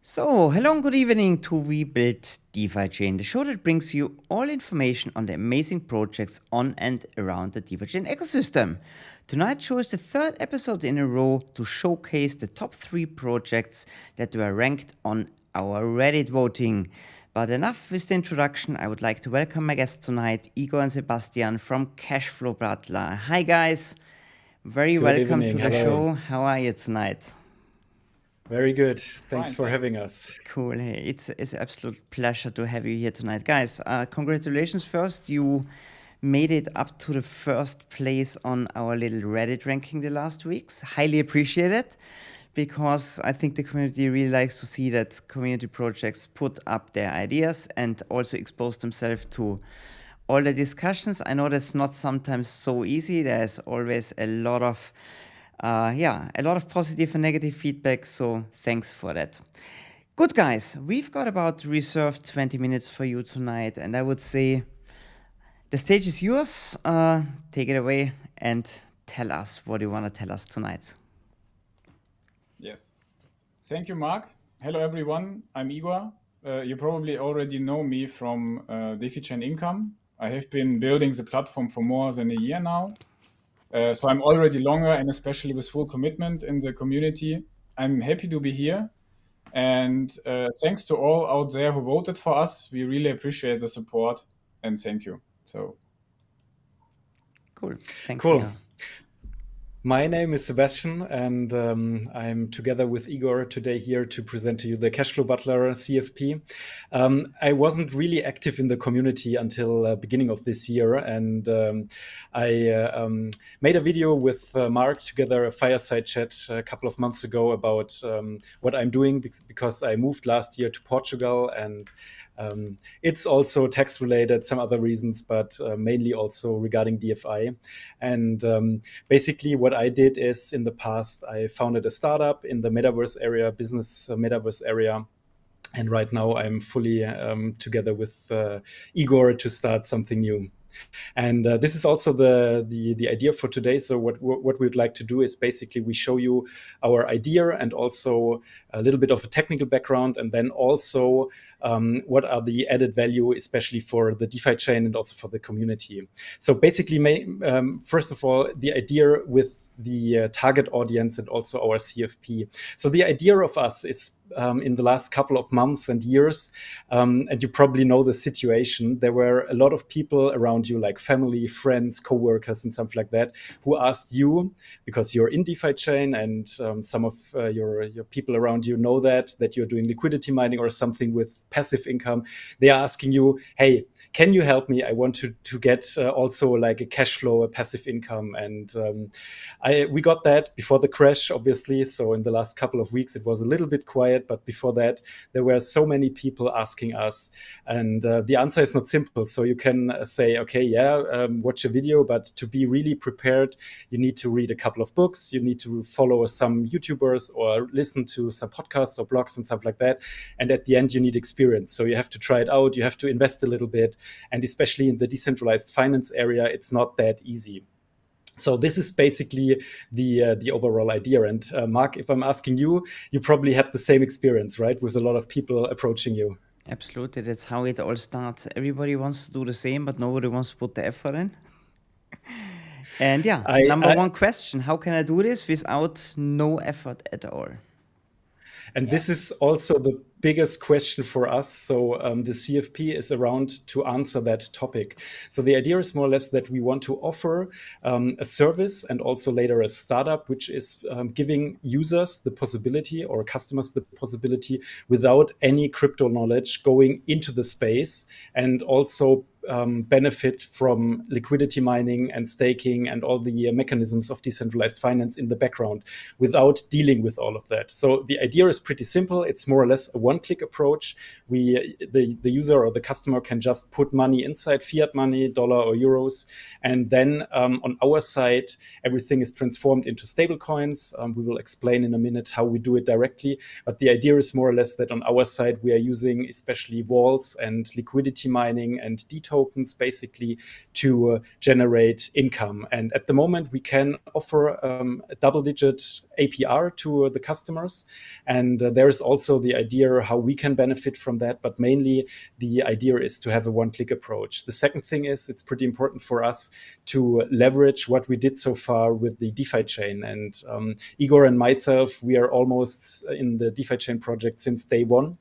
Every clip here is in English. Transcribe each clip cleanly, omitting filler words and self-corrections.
So, hello and good evening to We Build DeFiChain, the show that brings you all information on the amazing projects on and around the DeFiChain ecosystem. Tonight's show is the third episode in a row to showcase the top 3 projects that were ranked on our Reddit voting. But enough with the introduction, I would like to welcome my guests tonight, Igor and Sebastian from Cashflow Butler. Hi guys, very Good welcome to evening. the Hello. show. How are you tonight? Very good. Thanks Fine, for thank having us. Cool. Hey, it's an absolute pleasure to have you here tonight. Guys, congratulations first. You made it up to the first place on our little Reddit ranking the last weeks. Highly appreciate it because I think the community really likes to see that community projects put up their ideas and also expose themselves to all the discussions. I know that's not sometimes so easy. There's always a lot of positive and negative feedback, so thanks for that. Good guys, we've got about reserved 20 minutes for you tonight, and I would say the stage is yours. Take it away and tell us what you want to tell us tonight. Yes. Thank you, Mark. Hello, everyone. I'm Igor. You probably already know me from DeFiChain Income. I have been building the platform for more than a year now. So I'm already longer and especially with full commitment in the community. I'm happy to be here. And thanks to all out there who voted for us. We really appreciate the support and thank you. So Cool. Thanks. Cool. Igor. My name is Sebastian, and I'm together with Igor today here to present to you the Cashflow Butler CFP. I wasn't really active in the community until beginning of this year, and I made a video with Mark together, a fireside chat a couple of months ago about what I'm doing because I moved last year to Portugal, and it's also tax related, some other reasons, but mainly also regarding DFI. And basically what I did is in the past, I founded a startup in the metaverse area, business metaverse area. And right now I'm fully together with Igor to start something new. And this is also the idea for today. So what we'd like to do is basically we show you our idea and also a little bit of a technical background, and then also what are the added value, especially for the DeFi chain and also for the community. So basically, first of all, the idea with the target audience and also our CFP. So the idea of us is in the last couple of months and years, and you probably know the situation, there were a lot of people around you, like family, friends, co-workers, and something like that, who asked you, because you're in DeFi chain and some of your people around you know that you're doing liquidity mining or something with passive income. They are asking you, hey, can you help me? I want to get also like a cash flow, a passive income. And we got that before the crash, obviously. So in the last couple of weeks, it was a little bit quiet. But before that, there were so many people asking us. And the answer is not simple. So you can say, okay, watch a video. But to be really prepared, you need to read a couple of books. You need to follow some YouTubers or listen to some podcasts or blogs and stuff like that. And at the end, you need experience. So you have to try it out. You have to invest a little bit. And especially in the decentralized finance area, it's not that easy. So this is basically the overall idea. And Mark, if I'm asking you, you probably had the same experience, right? With a lot of people approaching you. Absolutely. That's how it all starts. Everybody wants to do the same, but nobody wants to put the effort in. And number one question, how can I do this without no effort at all? And this is also the biggest question for us. So the CFP is around to answer that topic. So the idea is more or less that we want to offer a service and also later a startup, which is giving users the possibility or customers the possibility without any crypto knowledge going into the space and also benefit from liquidity mining and staking and all the mechanisms of decentralized finance in the background without dealing with all of that. So the idea is pretty simple. It's more or less a one-click approach. The user or the customer can just put money inside, fiat money, dollar or euros, and then on our side, everything is transformed into stable coins. We will explain in a minute how we do it directly. But the idea is more or less that on our side, we are using especially vaults and liquidity mining and detox tokens basically to generate income. And at the moment, we can offer a double-digit APR to the customers. And there is also the idea how we can benefit from that. But mainly, the idea is to have a one-click approach. The second thing is it's pretty important for us to leverage what we did so far with the DeFiChain. And Igor and myself, we are almost in the DeFiChain project since day one,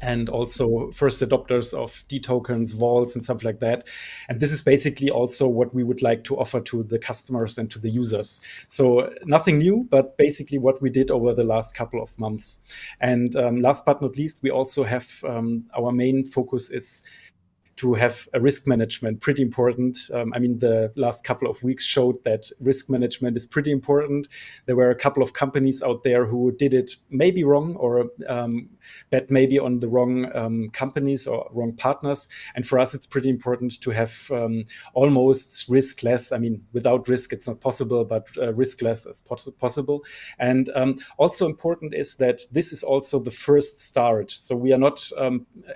and also first adopters of D tokens, vaults, and stuff like that. And this is basically also what we would like to offer to the customers and to the users. So nothing new, but basically what we did over the last couple of months. And last but not least, we also have our main focus is to have a risk management, pretty important. I mean, the last couple of weeks showed that risk management is pretty important. There were a couple of companies out there who did it maybe wrong, or bet maybe on the wrong companies or wrong partners. And for us, it's pretty important to have almost riskless. I mean, without risk, it's not possible, but riskless as possible. And also important is that this is also the first start. So we are not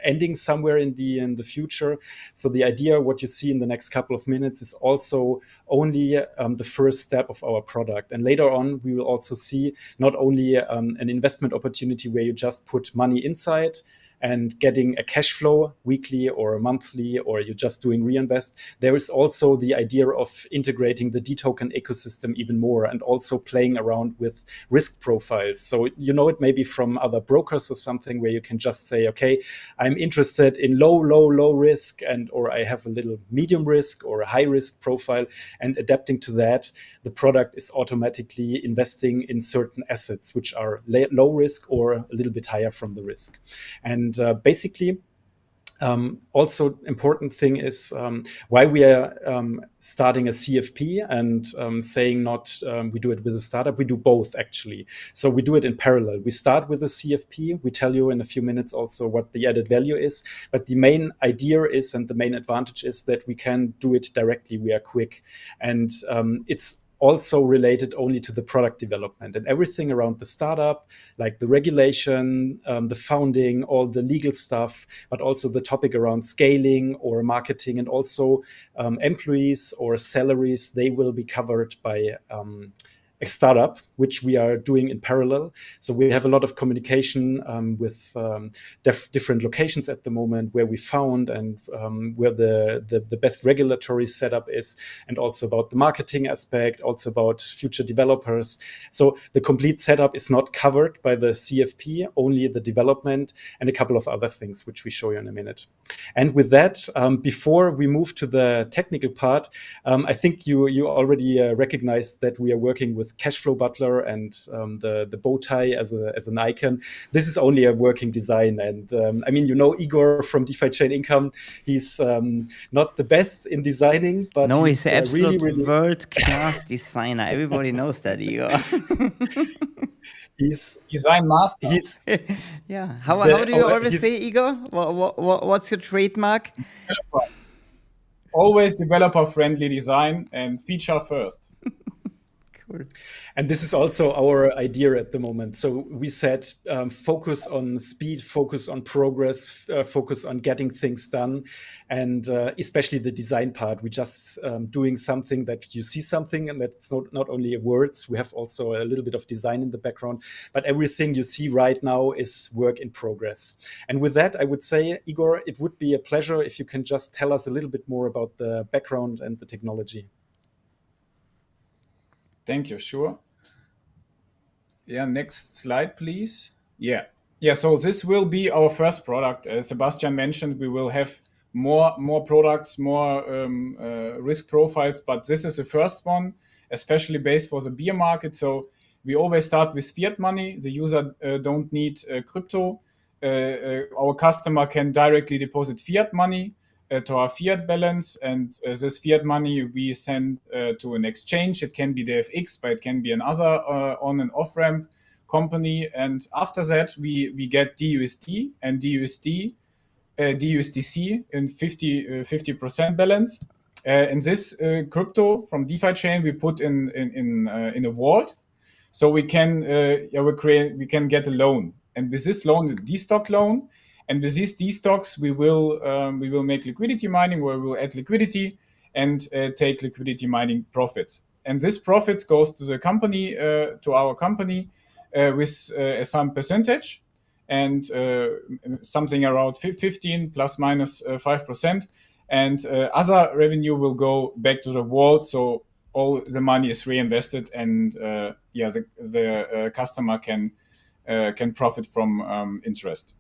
ending somewhere in the future. So the idea, what you see in the next couple of minutes, is also only the first step of our product. And later on, we will also see not only an investment opportunity where you just put money inside and getting a cash flow weekly or monthly, or you're just doing reinvest. There is also the idea of integrating the D token ecosystem even more, and also playing around with risk profiles. So you know it maybe from other brokers or something, where you can just say, okay, I'm interested in low risk, and or I have a little medium risk or a high risk profile, and adapting to that, the product is automatically investing in certain assets which are low risk or a little bit higher from the risk. And basically, also important thing is why we are starting a CFP and saying not we do it with a startup. We do both, actually. So we do it in parallel. We start with a CFP. We tell you in a few minutes also what the added value is. But the main idea is, and the main advantage is, that we can do it directly. We are quick. And it's also related only to the product development, and everything around the startup, like the regulation, the founding, all the legal stuff, but also the topic around scaling or marketing, and also employees or salaries, they will be covered by a startup, which we are doing in parallel. So we have a lot of communication with different locations at the moment, where we found and where the best regulatory setup is, and also about the marketing aspect, also about future developers. So the complete setup is not covered by the CFP, only the development and a couple of other things, which we show you in a minute. And with that, before we move to the technical part, I think you already recognized that we are working with Cashflow Butler and the bow tie as an icon. This is only a working design. And I mean, you know Igor from DeFiChain Income. He's not the best in designing, but no, he's an absolute really world-class designer. Everybody knows that, Igor. He's design master. Yeah. How do you always say, Igor? What's your trademark? Always developer-friendly design and feature first. Cool. And this is also our idea at the moment. So we said focus on speed, focus on progress, focus on getting things done, and especially the design part. We just doing something that you see something, and that's not only words. We have also a little bit of design in the background, but everything you see right now is work in progress. And with that, I would say, Igor, it would be a pleasure if you can just tell us a little bit more about the background and the technology. Thank you. Sure. Yeah, next slide, please. Yeah. So this will be our first product. As Sebastian mentioned, we will have more products, more risk profiles, but this is the first one, especially based for the beer market. So we always start with fiat money. The user don't need crypto. Our customer can directly deposit fiat money to our fiat balance, and this fiat money we send to an exchange. It can be the FX, but it can be another on and off ramp company. And after that, we get DUSD and DUSDC in 50% balance. And this crypto from DeFiChain we put in a vault, so we can get a loan. And with this loan, the D-stock loan, And with these D stocks, we will make liquidity mining, where we will add liquidity and take liquidity mining profits. And this profit goes to the company, to our company, with some percentage, and something around 15 plus minus 5%. And other revenue will go back to the vault, so all the money is reinvested, and the customer can profit from interest.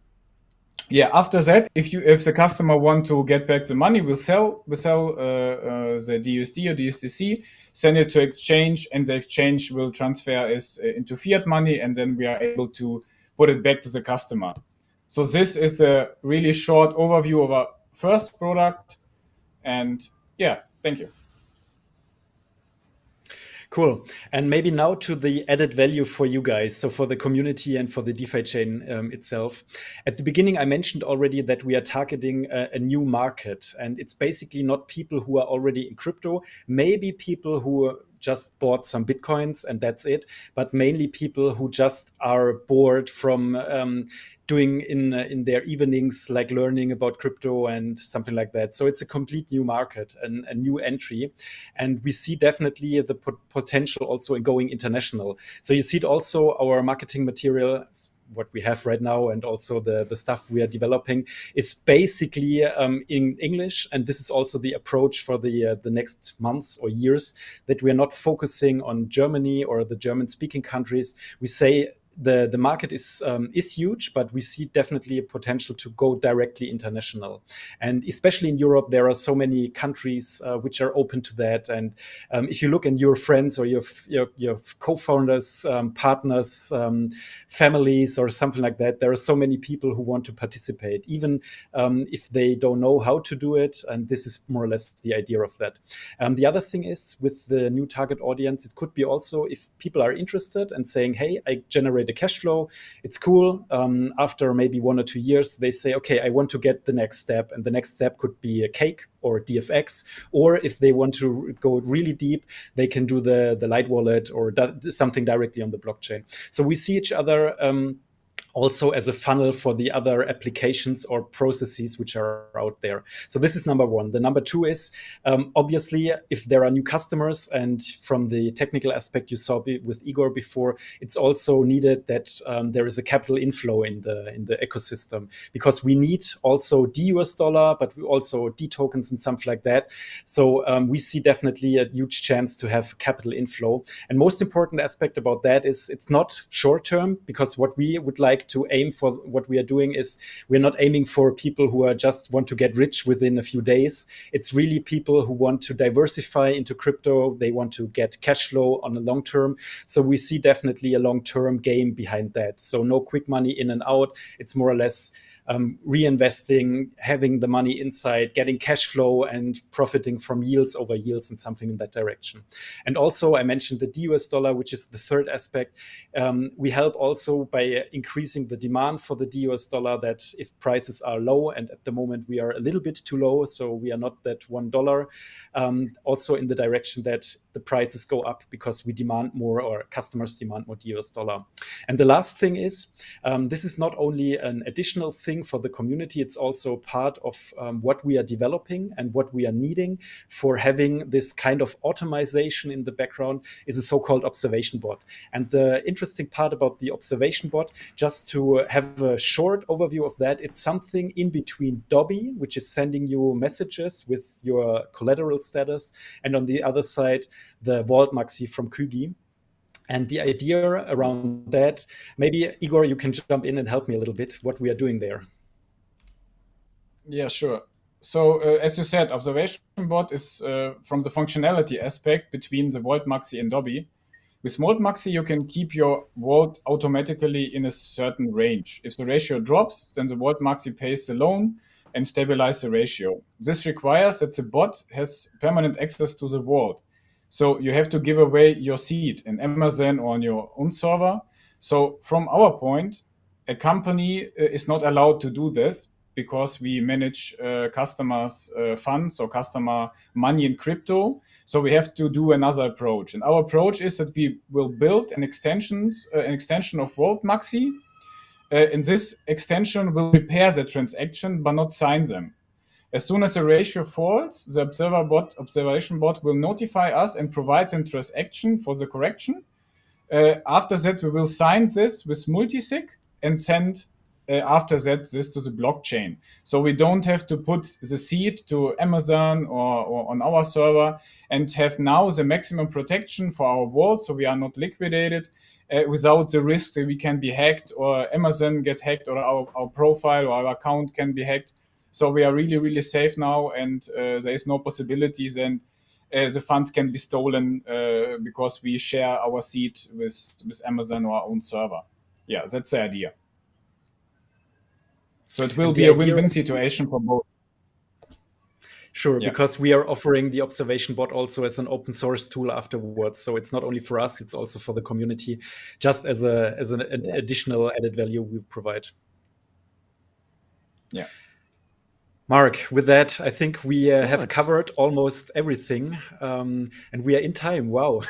After that, if the customer want to get back the money, we'll sell the DUSD or DSDC, send it to exchange, and the exchange will transfer it into fiat money, and then we are able to put it back to the customer. So this is a really short overview of our first product, and thank you. Cool. And maybe now to the added value for you guys, so for the community and for the DeFiChain itself. At the beginning, I mentioned already that we are targeting a new market, and it's basically not people who are already in crypto, maybe people who just bought some Bitcoins and that's it, but mainly people who just are bored from doing in their evenings, like learning about crypto and something like that. So it's a complete new market and a new entry. And we see definitely the potential also in going international. So you see it also, our marketing material, what we have right now, and also the stuff we are developing is basically in English. And this is also the approach for the next months or years, that we are not focusing on Germany or the German-speaking countries. We say the market is huge, but we see definitely a potential to go directly international. And especially in Europe, there are so many countries which are open to that. And if you look in your friends or your co-founders, partners, families, or something like that, there are so many people who want to participate, even if they don't know how to do it. And this is more or less the idea of that. The other thing is, with the new target audience, it could be also if people are interested and saying, hey, I generate a cash flow, it's cool. After maybe 1 or 2 years, they say, okay, I want to get the next step. And the next step could be a cake or DFX. Or if they want to go really deep, they can do the light wallet or something directly on the blockchain. So we see each other also as a funnel for the other applications or processes which are out there. So this is number one. The number two is, obviously, if there are new customers, and from the technical aspect you saw with Igor before, it's also needed that there is a capital inflow in the ecosystem, because we need also US dollar, but we also D tokens and something like that. So we see definitely a huge chance to have capital inflow. And most important aspect about that is it's not short term, because what we would like to aim for, what we are doing is, we're not aiming for people who are just want to get rich within a few days. It's really people who want to diversify into crypto. They want to get cash flow on the long term. So we see definitely a long-term game behind that. So no quick money in and out. It's more or less reinvesting, having the money inside, getting cash flow and profiting from yields over yields and something in that direction. And also I mentioned the DUS dollar, which is the third aspect. We help also by increasing the demand for the DUS dollar, that if prices are low, and at the moment we are a little bit too low, so we are not that $1, also in the direction that the prices go up because we demand more, or customers demand more DUS dollar. And the last thing is, this is not only an additional thing for the community, it's also part of what we are developing and what we are needing for having this kind of automation in the background, is a so-called observation bot. And the interesting part about the observation bot, just to have a short overview of that, it's something in between Dobby, which is sending you messages with your collateral status, and on the other side, the Vault Maxi from Kygi. And the idea around that, maybe Igor, you can jump in and help me a little bit what we are doing there. Yeah, sure. So as you said, observation bot is from the functionality aspect between the Vault Maxi and Dobby. With Vault Maxi, you can keep your vault automatically in a certain range. If the ratio drops, then the Vault Maxi pays the loan and stabilize the ratio. This requires that the bot has permanent access to the vault. So you have to give away your seed in Amazon or on your own server. So from our point, a company is not allowed to do this, because we manage customers' funds or customer money in crypto. So we have to do another approach. And our approach is that we will build an extension of Vault Maxi, in this extension will prepare the transaction but not sign them. As soon as the ratio falls, the observation bot will notify us and provide an transaction for the correction. After that, we will sign this with multisig and send after that this to the blockchain. So we don't have to put the seed to Amazon or on our server and have now the maximum protection for our vault, so we are not liquidated without the risk that we can be hacked or Amazon get hacked or our profile or our account can be hacked. So we are really, really safe now, and there is no possibilities, and the funds can be stolen because we share our seed with Amazon or our own server. Yeah, that's the idea. So it will be a win-win situation for both. Sure, because we are offering the observation bot also as an open source tool afterwards. So it's not only for us, it's also for the community, just as an additional added value we provide. Yeah. Mark, with that, I think we have covered almost everything, and we are in time. Wow.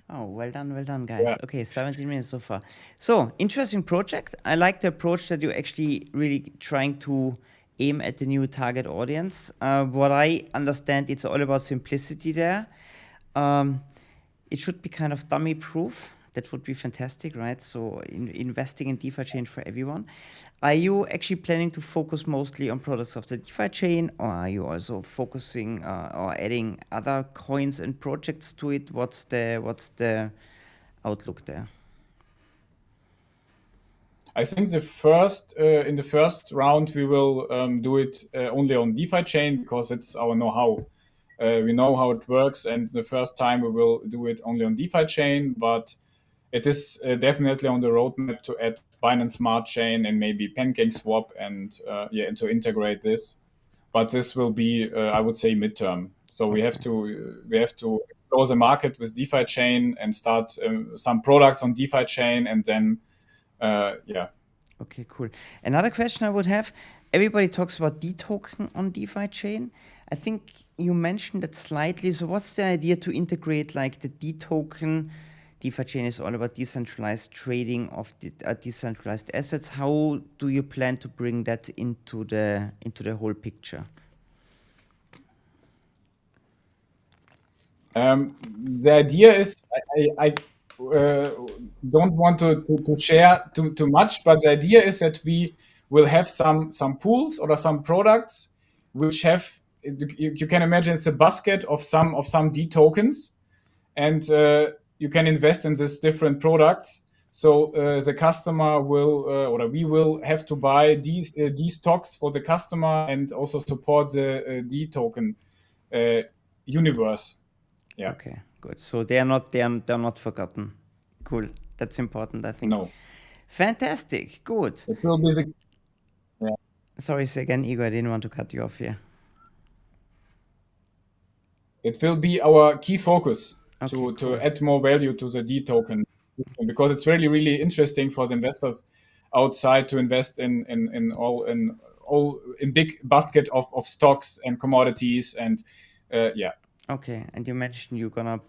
Oh, well done, guys. Yeah. Okay, 17 minutes so far. So, interesting project. I like the approach that you're actually really trying to aim at the new target audience. What I understand, it's all about simplicity there. It should be kind of dummy proof. That would be fantastic, right? So investing in DeFiChain for everyone. Are you actually planning to focus mostly on products of the DeFiChain, or are you also focusing or adding other coins and projects to it? What's the outlook there? I think in the first round we will do it only on DeFiChain because it's our know-how. We know how it works, and the first time we will do it only on DeFiChain, but it is definitely on the roadmap to add Binance Smart Chain and maybe PancakeSwap and to integrate this. But this will be, I would say, midterm. So we have to explore the market with DeFiChain and start some products on DeFiChain, and then Okay, cool. Another question I would have: everybody talks about DToken on DeFiChain. I think you mentioned it slightly. So what's the idea to integrate like the DToken? DeFiChain is all about decentralized trading of decentralized assets. How do you plan to bring that into the whole picture? The idea is I don't want to share too much, but the idea is that we will have some pools or some products which have, you can imagine it's a basket of some D tokens, and you can invest in these different products. So the customer will or we will have to buy these stocks for the customer and also support the D token universe. Yeah. Okay, good. So they're not forgotten. Cool. That's important, I think. No. Fantastic. Good. It will be Sorry, say again, Igor. I didn't want to cut you off here. It will be our key focus to add more value to the D token, because it's really, really interesting for the investors outside to invest in big basket of stocks and commodities and Okay, and you mentioned you're gonna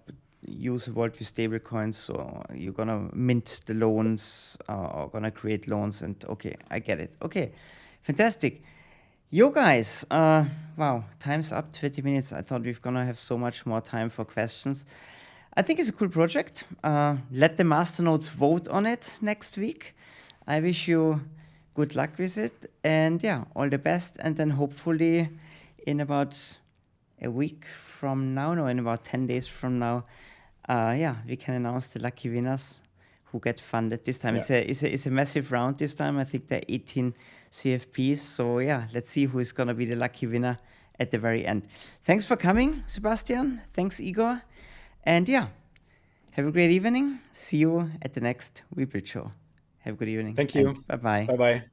use a vault with stable coins, so you're gonna mint the loans or gonna create loans, and okay, I get it. Okay, fantastic. You guys, wow, time's up, 20 minutes. I thought we're gonna have so much more time for questions. I think it's a cool project. Let the masternodes vote on it next week. I wish you good luck with it, and yeah, all the best. And then hopefully in about a week from now, no, in about 10 days from now, we can announce the lucky winners who get funded this time. Yeah. It's a massive round this time. I think there are 18 CFPs. So yeah, let's see who is going to be the lucky winner at the very end. Thanks for coming, Sebastian. Thanks, Igor. And yeah, have a great evening. See you at the next Webuild show. Have a good evening. Thank you. Bye-bye. Bye-bye.